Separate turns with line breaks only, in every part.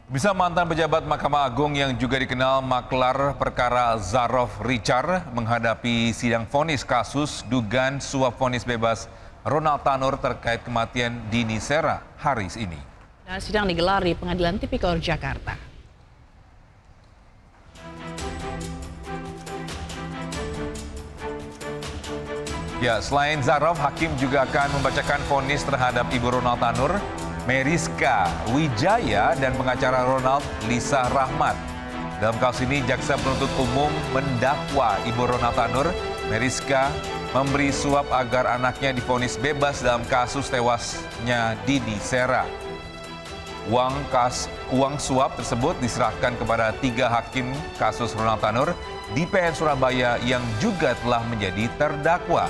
Bisa mantan pejabat Mahkamah Agung yang juga dikenal maklar perkara Zarov Richard menghadapi sidang vonis kasus dugaan suap vonis bebas Ronald Tanur terkait kematian Dini Sera hari ini.
Dan sidang digelar di Pengadilan Tipikor Jakarta.
Ya, selain Zarov, hakim juga akan membacakan vonis terhadap Ibu Ronald Tanur, Meriska Wijaya, dan pengacara Ronald, Lisa Rahmat. Dalam kasus ini, jaksa penuntut umum mendakwa Ibu Ronald Tanur, Meriska, memberi suap agar anaknya divonis bebas dalam kasus tewasnya Dini Sera. Uang suap tersebut diserahkan kepada 3 hakim kasus Ronald Tanur di PN Surabaya yang juga telah menjadi terdakwa.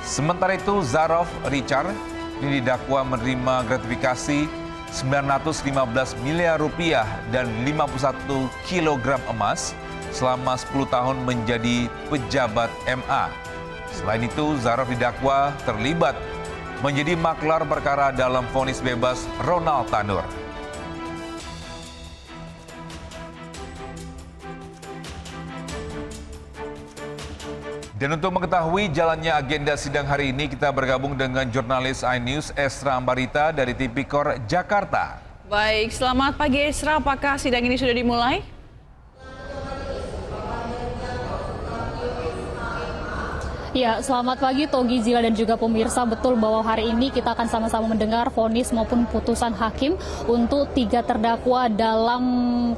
Sementara itu, Zarov Richard ini didakwa menerima gratifikasi 915 miliar rupiah dan 51 kilogram emas selama 10 tahun menjadi pejabat MA. Selain itu, Zarov didakwa terlibat menjadi maklar perkara dalam vonis bebas Ronald Tanur. Dan untuk mengetahui jalannya agenda sidang hari ini, kita bergabung dengan jurnalis iNews Esra Ambarita dari Tipikor Jakarta.
Baik, selamat pagi Esra. Apakah sidang ini sudah dimulai?
Ya, selamat pagi Togi, Zila, dan juga pemirsa. Betul bahwa hari ini kita akan sama-sama mendengar vonis maupun putusan hakim untuk 3 terdakwa dalam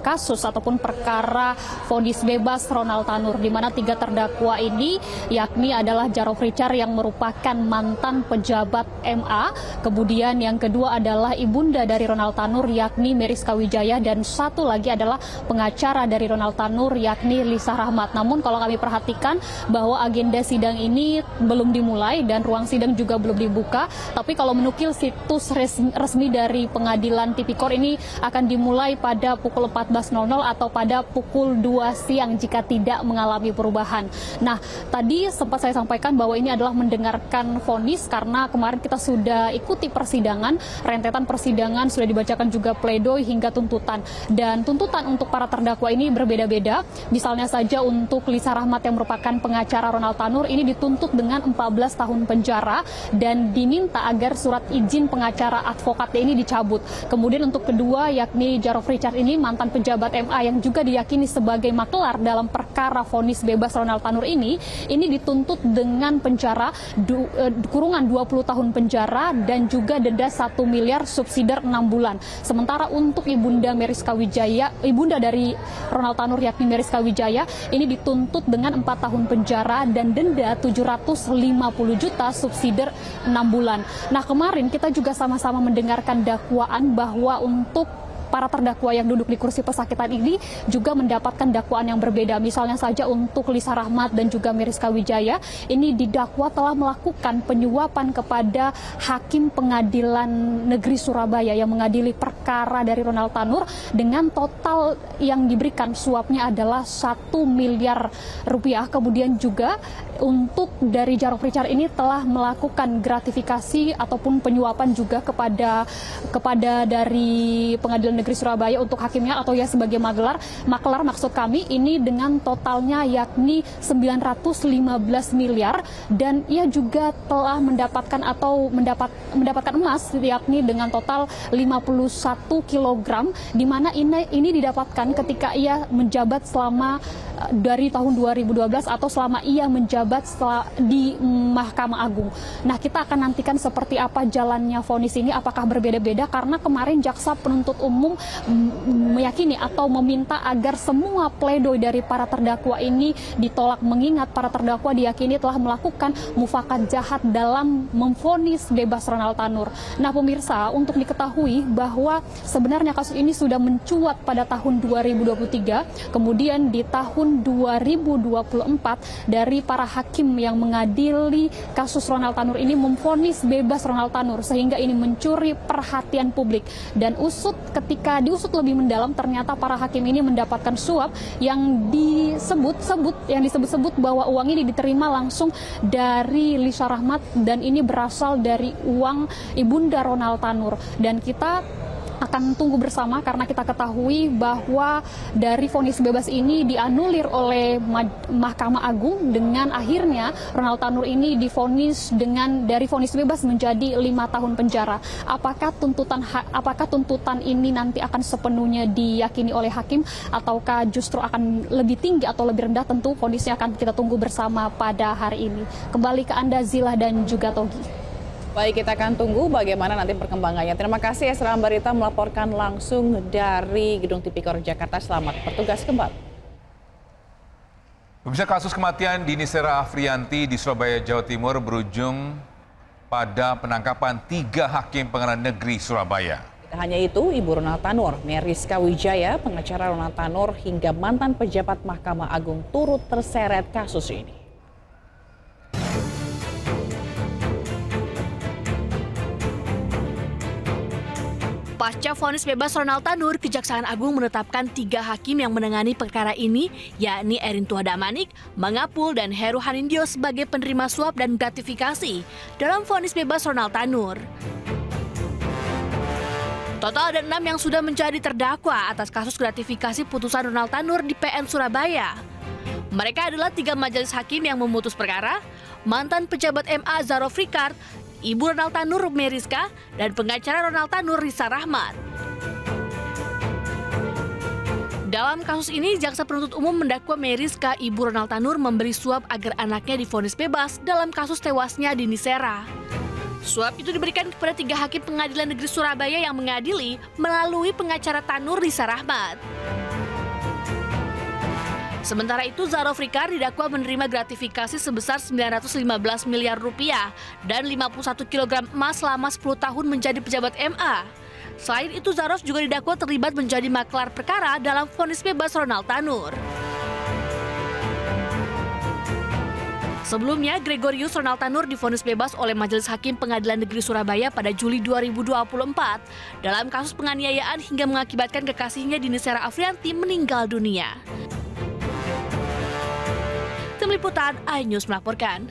kasus ataupun perkara vonis bebas Ronald Tanur, di mana 3 terdakwa ini yakni adalah Zarov Richard yang merupakan mantan pejabat MA, kemudian yang kedua adalah ibunda dari Ronald Tanur yakni Meriska Wijaya, dan satu lagi adalah pengacara dari Ronald Tanur yakni Lisa Rahmat. Namun kalau kami perhatikan bahwa agenda sidang ini belum dimulai dan ruang sidang juga belum dibuka, tapi kalau menukil situs resmi dari Pengadilan Tipikor, ini akan dimulai pada pukul 14.00 atau pada pukul 2 siang jika tidak mengalami perubahan. Nah, tadi sempat saya sampaikan bahwa ini adalah mendengarkan vonis karena kemarin kita sudah ikuti persidangan, rentetan persidangan sudah dibacakan juga pledoi hingga tuntutan. Dan tuntutan untuk para terdakwa ini berbeda-beda. Misalnya saja untuk Lisa Rahmat yang merupakan pengacara Ronald Tanur ini dituntut dengan 14 tahun penjara dan diminta agar surat izin pengacara advokatnya ini dicabut. Kemudian untuk kedua yakni Zarov Richard ini mantan pejabat MA yang juga diyakini sebagai maklar dalam perkara vonis bebas Ronald Tanur ini dituntut dengan penjara kurungan 20 tahun penjara dan juga denda 1 miliar subsidi 6 bulan. Sementara untuk ibunda Meriska Wijaya, ibunda dari Ronald Tanur yakni Meriska Wijaya, ini dituntut dengan 4 tahun penjara dan denda 750 juta subsidi 6 bulan. Nah, kemarin kita juga sama-sama mendengarkan dakwaan bahwa untuk para terdakwa yang duduk di kursi pesakitan ini juga mendapatkan dakwaan yang berbeda. Misalnya saja untuk Lisa Rahmat dan juga Meriska Wijaya, ini didakwa telah melakukan penyuapan kepada Hakim Pengadilan Negeri Surabaya yang mengadili perkara dari Ronald Tanur dengan total yang diberikan suapnya adalah 1 miliar rupiah. Kemudian juga untuk dari Zarov Richard ini telah melakukan gratifikasi ataupun penyuapan juga kepada dari Pengadilan Negeri Surabaya untuk hakimnya atau ya sebagai maklar maksud kami ini dengan totalnya yakni 915 miliar, dan ia juga telah mendapatkan mendapatkan emas yakni dengan total 51 kilogram, di mana ini didapatkan ketika ia menjabat selama dari tahun 2012 atau selama ia menjabat di Mahkamah Agung. Nah, kita akan nantikan seperti apa jalannya vonis ini, apakah berbeda-beda karena kemarin jaksa penuntut umum meyakini atau meminta agar semua pledoi dari para terdakwa ini ditolak, mengingat para terdakwa diyakini telah melakukan mufakat jahat dalam memvonis bebas Ronald Tanur. Nah, pemirsa, untuk diketahui bahwa sebenarnya kasus ini sudah mencuat pada tahun 2023, kemudian di tahun 2024 dari para hakim yang mengadili kasus Ronald Tanur ini memvonis bebas Ronald Tanur, sehingga ini mencuri perhatian publik. Dan ketika diusut lebih mendalam, ternyata para hakim ini mendapatkan suap yang disebut-sebut bahwa uang ini diterima langsung dari Lisa Rahmat dan ini berasal dari uang ibunda Ronald Tanur. Dan kita akan tunggu bersama karena kita ketahui bahwa dari vonis bebas ini dianulir oleh Mahkamah Agung dengan akhirnya Ronald Tanur ini divonis dari vonis bebas menjadi 5 tahun penjara. Apakah tuntutan ini nanti akan sepenuhnya diyakini oleh hakim ataukah justru akan lebih tinggi atau lebih rendah? Tentu vonisnya akan kita tunggu bersama pada hari ini. Kembali ke Anda Zila dan juga Togi.
Baik, kita akan tunggu bagaimana nanti perkembangannya. Terima kasih Esra Ambarita melaporkan langsung dari Gedung Tipikor Jakarta. Selamat bertugas kembali.
Pemirsa, kasus kematian Dini Sera Afrianti di Surabaya, Jawa Timur berujung pada penangkapan 3 hakim pengadilan negeri Surabaya.
Tidak hanya itu, Ibu Ronald Tanur, Meriska Wijaya, pengacara Ronald Tanur hingga mantan pejabat Mahkamah Agung turut terseret kasus ini.
Pasca vonis bebas Ronald Tanur, Kejaksaan Agung menetapkan 3 hakim yang menangani perkara ini, yakni Erin Tuadamanik, Mangapul, dan Heru Hanindyo sebagai penerima suap dan gratifikasi dalam vonis bebas Ronald Tanur. Total ada 6 yang sudah menjadi terdakwa atas kasus gratifikasi putusan Ronald Tanur di PN Surabaya. Mereka adalah 3 majelis hakim yang memutus perkara, mantan pejabat MA Zarof Ricard, Ibu Ronald Tanur Meriska, dan pengacara Ronald Tanur Risa Rahmat. Dalam kasus ini, jaksa penuntut umum mendakwa Meriska, Ibu Ronald Tanur, memberi suap agar anaknya divonis bebas dalam kasus tewasnya Dini Sera. Suap itu diberikan kepada 3 hakim pengadilan negeri Surabaya yang mengadili melalui pengacara Tanur Risa Rahmat. Sementara itu, Zarof Ricard didakwa menerima gratifikasi sebesar 915 miliar rupiah dan 51 kg emas selama 10 tahun menjadi pejabat MA. Selain itu, Zarof juga didakwa terlibat menjadi maklar perkara dalam vonis bebas Ronald Tanur. Sebelumnya, Gregorius Ronald Tanur divonis bebas oleh Majelis Hakim Pengadilan Negeri Surabaya pada Juli 2024 dalam kasus penganiayaan hingga mengakibatkan kekasihnya Dini Sera Afrianti meninggal dunia. Tim Liputan iNews melaporkan.